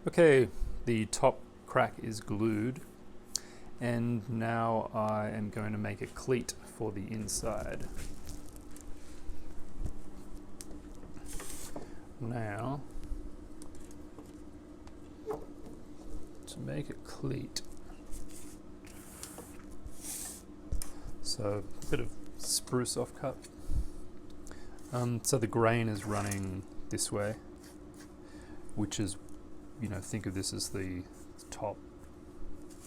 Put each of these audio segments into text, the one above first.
Okay, the top crack is glued, and now I am going to make a cleat for the inside. Now, to make a cleat, so a bit of spruce offcut. So the grain is running this way, which is, think of this as the top,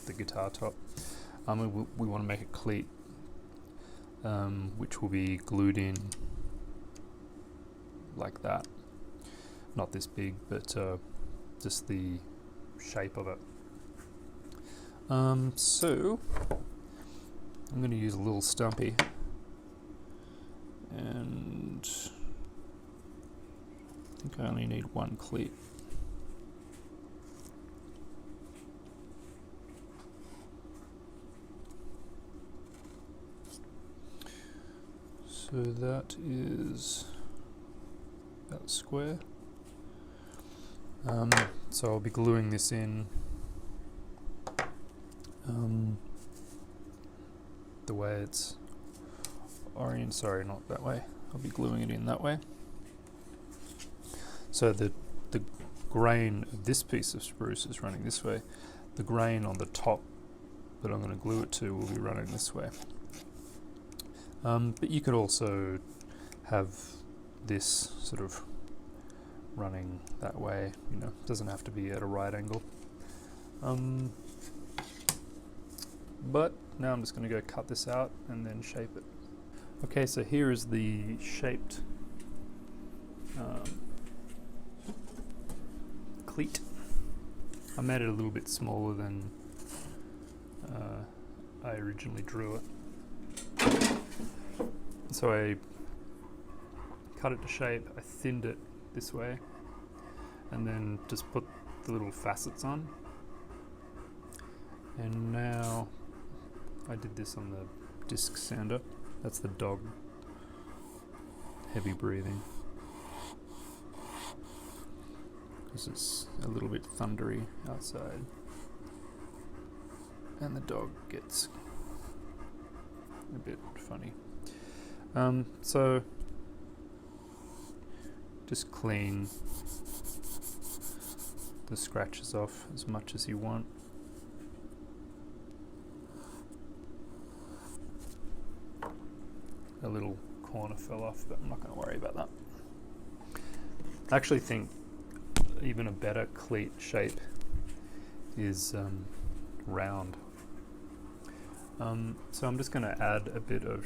the guitar top. We want to make a cleat, which will be glued in like that. Not this big, but just the shape of it. So I'm going to use a little stumpy, and I think I only need one cleat. So that is about square. So I'll be gluing this in the way it's oriented. Sorry, not that way. I'll be gluing it in that way. So the grain of this piece of spruce is running this way. The grain on the top that I'm going to glue it to will be running this way. But you could also have this sort of running that way, it doesn't have to be at a right angle. But now I'm just going to go cut this out and then shape it. Okay, so here is the shaped cleat. I made it a little bit smaller than I originally drew it. So I cut it to shape, I thinned it this way, and then just put the little facets on. And now I did this on the disc sander. That's the dog, heavy breathing, because it's a little bit thundery outside, and the dog gets a bit funny. So just clean the scratches off as much as you want. A little corner fell off, but I'm not going to worry about that. I actually think even a better cleat shape is round. So I'm just going to add a bit of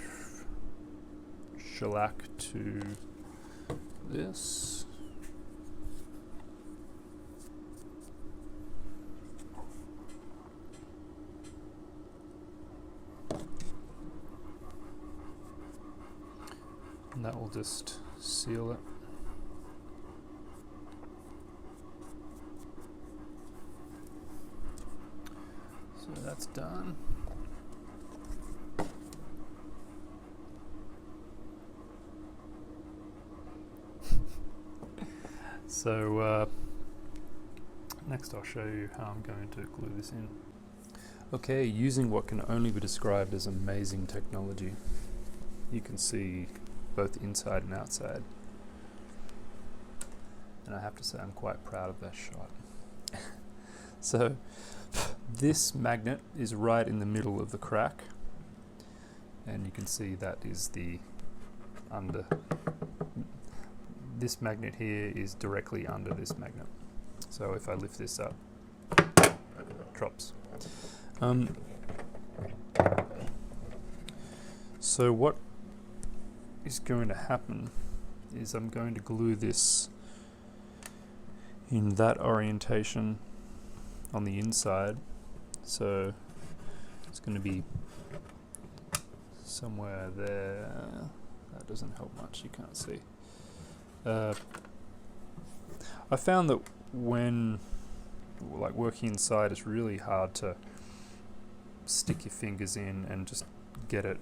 shellac to this. And that will just seal it. So that's done. So next I'll show you how I'm going to glue this in. Okay, using what can only be described as amazing technology, you can see both inside and outside. And I have to say I'm quite proud of that shot. So this magnet is right in the middle of the crack, and you can see that is the under. This magnet here is directly under this magnet. So if I lift this up, it drops. So what is going to happen is I'm going to glue this in that orientation on the inside. So it's going to be somewhere there. That doesn't help much, you can't see. I found that when working inside, it's really hard to stick your fingers in and just get it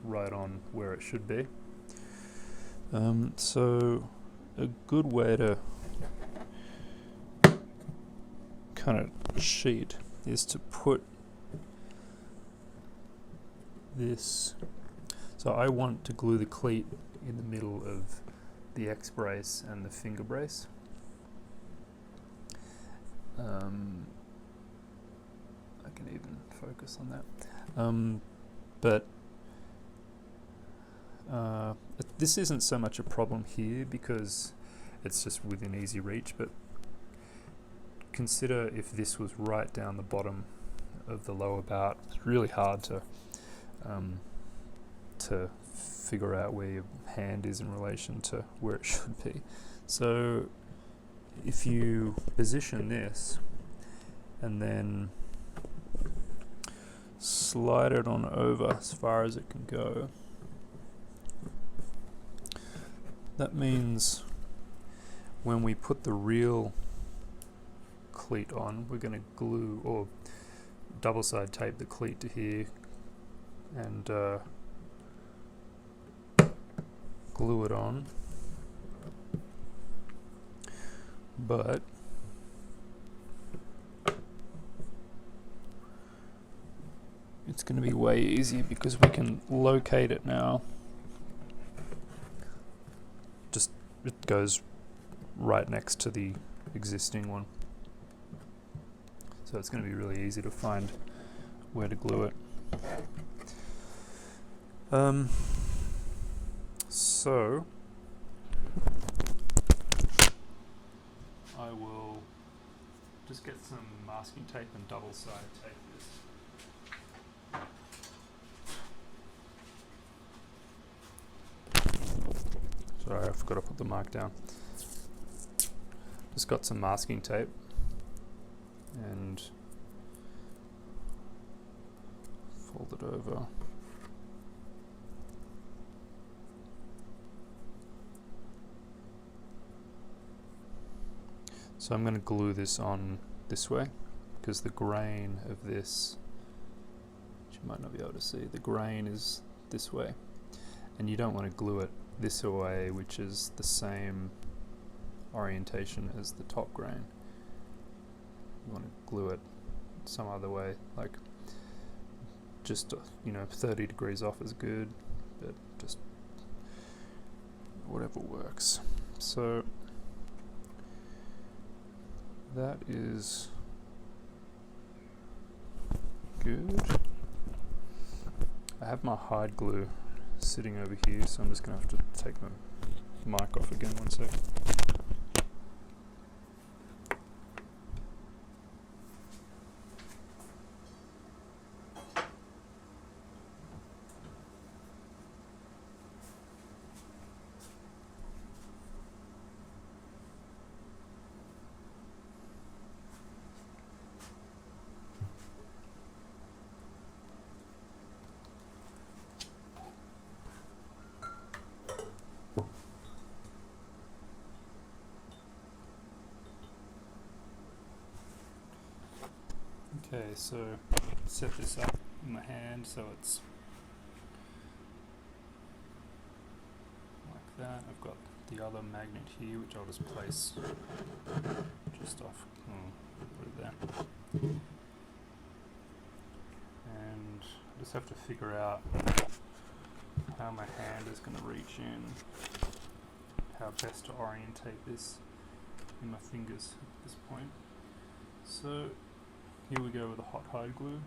right on where it should be. So a good way to kind of cheat is to put this. So I want to glue the cleat in the middle of the X brace and the finger brace. I can even focus on that. But this isn't so much a problem here because it's just within easy reach, but consider if this was right down the bottom of the lower bout. It's really hard to figure out where your hand is in relation to where it should be. So if you position this and then slide it on over as far as it can go, that means when we put the real cleat on, we're going to glue or double side tape the cleat to here and glue it on. But it's going to be way easier because we can locate it now. Just it goes right next to the existing one. So it's going to be really easy to find where to glue it. So I will just get some masking tape and double side tape this. Sorry, I forgot to put the mark down. Just got some masking tape and fold it over. So I'm going to glue this on this way because the grain of this, which you might not be able to see, the grain is this way. And you don't want to glue it this way, which is the same orientation as the top grain. You want to glue it some other way, like just 30 degrees off is good, but just whatever works. So that is good. I have my hide glue sitting over here, so I'm just going to have to take the mic off again, one sec. Okay, so set this up in my hand so it's like that. I've got the other magnet here, which I'll just place just off. Put it there. And I just have to figure out how my hand is going to reach in, how best to orientate this in my fingers at this point. So here we go with the hot hide glue.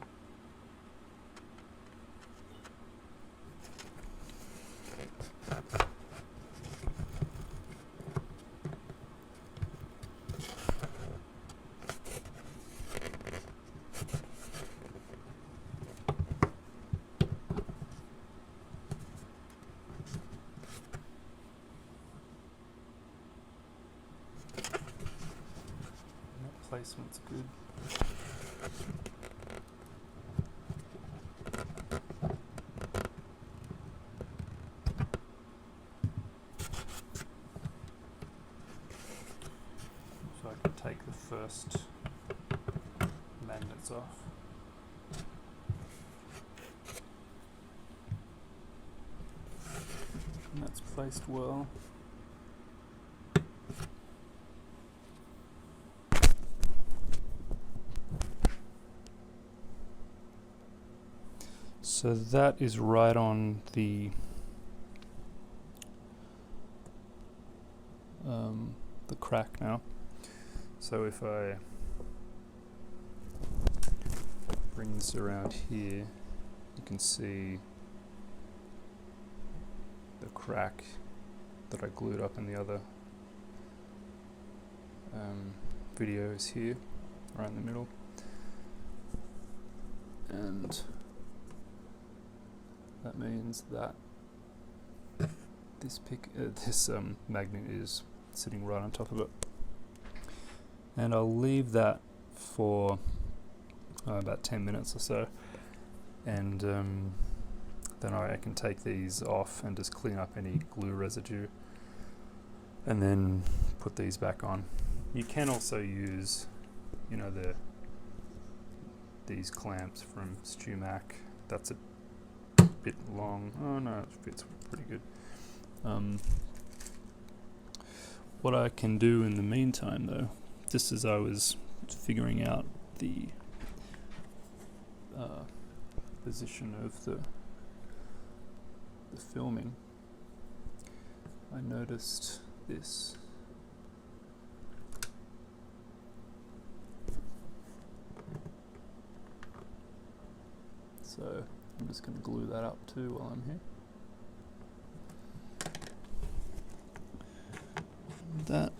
And that placement's good. So I can take the first magnets off. And that's placed well. So that is right on the crack now. So if I bring this around here, you can see the crack that I glued up in the other videos here, right in the middle. And that means that this magnet is sitting right on top of it. And I'll leave that for about 10 minutes or so, and then I can take these off and just clean up any glue residue and then put these back on. You can also use, you know, these clamps from StewMac. That's a bit long. Oh no, it fits pretty good. What I can do in the meantime though, just as I was figuring out the position of the filming, I noticed this. So I'm just going to glue that up too while I'm here. That.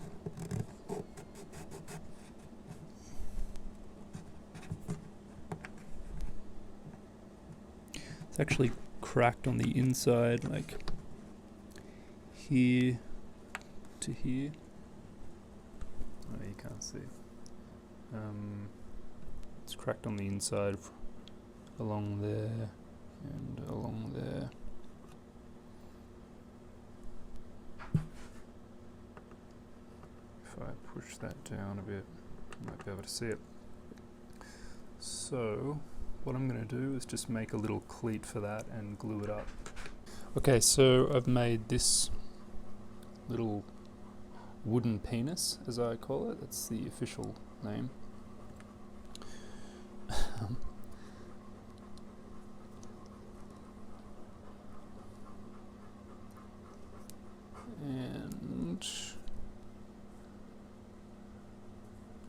It's actually cracked on the inside, like here to here. Oh, you can't see. It's cracked on the inside along there and along there. If I push that down a bit, you might be able to see it. So what I'm going to do is just make a little cleat for that and glue it up. Okay, so I've made this little wooden penis, as I call it. That's the official name. And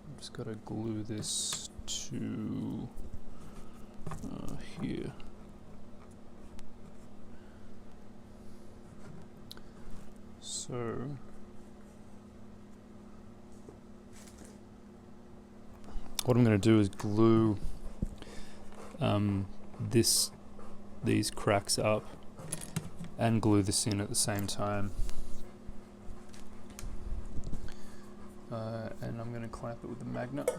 I've just got to glue this to here. So what I'm going to do is glue these cracks up and glue this in at the same time. And I'm going to clamp it with a magnet.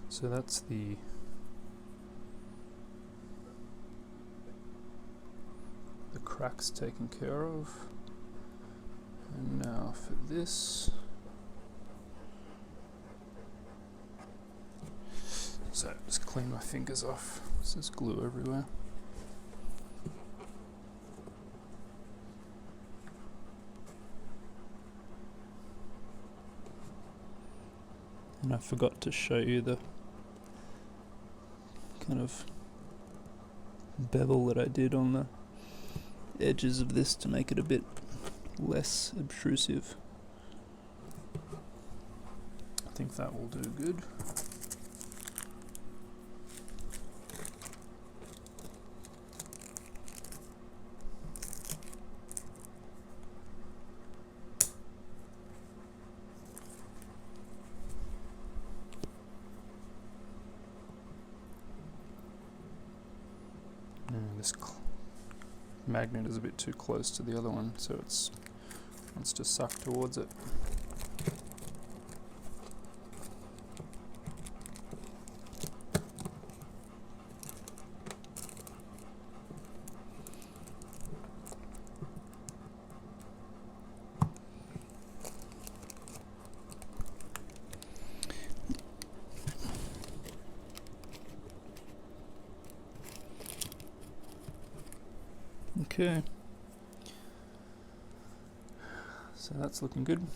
So that's the cracks taken care of. And now for this. So just clean my fingers off. There's glue everywhere. And I forgot to show you the kind of bevel that I did on the edges of this to make it a bit less obtrusive. I think that will do good. This magnet is a bit too close to the other one, so it wants to suck towards it. Okay. So that's looking good.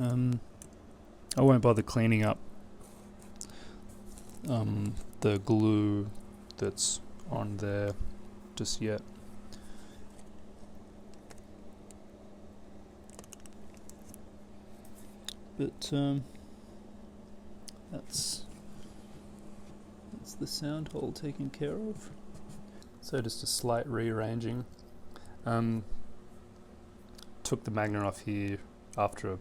I won't bother cleaning up the glue that's on there just yet. But that's the sound hole taken care of. So just a slight rearranging. Took the magnet off here after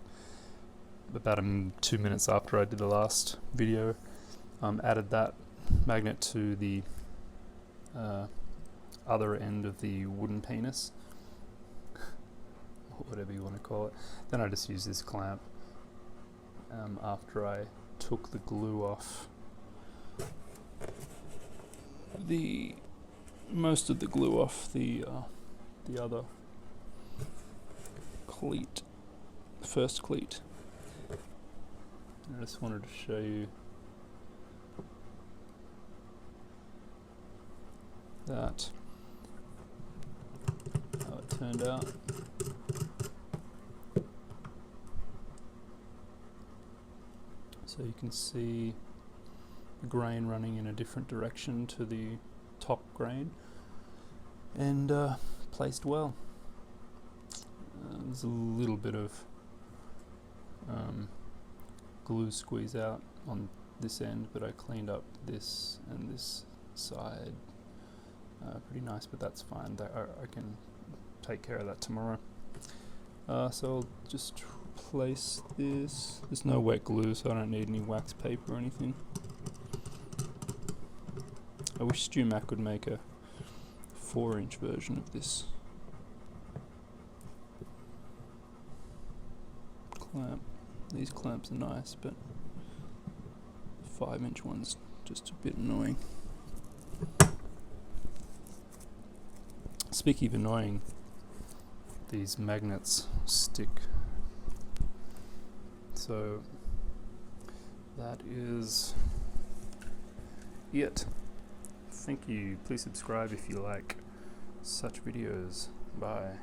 about 2 minutes after I did the last video. Added that magnet to the other end of the wooden penis, or whatever you want to call it. Then I just used this clamp after I took the glue off most of the glue off the other cleat, the first cleat. I just wanted to show you that how it turned out. So you can see the grain running in a different direction to the top grain, and placed well. There's a little bit of glue squeeze out on this end, but I cleaned up this and this side pretty nice, but that's fine. I can take care of that tomorrow. So I'll just place this. There's no wet glue, so I don't need any wax paper or anything. I wish StewMac would make a 4-inch version of this clamp. These clamps are nice, but 5-inch one's just a bit annoying. Speaking of annoying, these magnets stick. So that is it. Thank you. Please subscribe if you like such videos. Bye.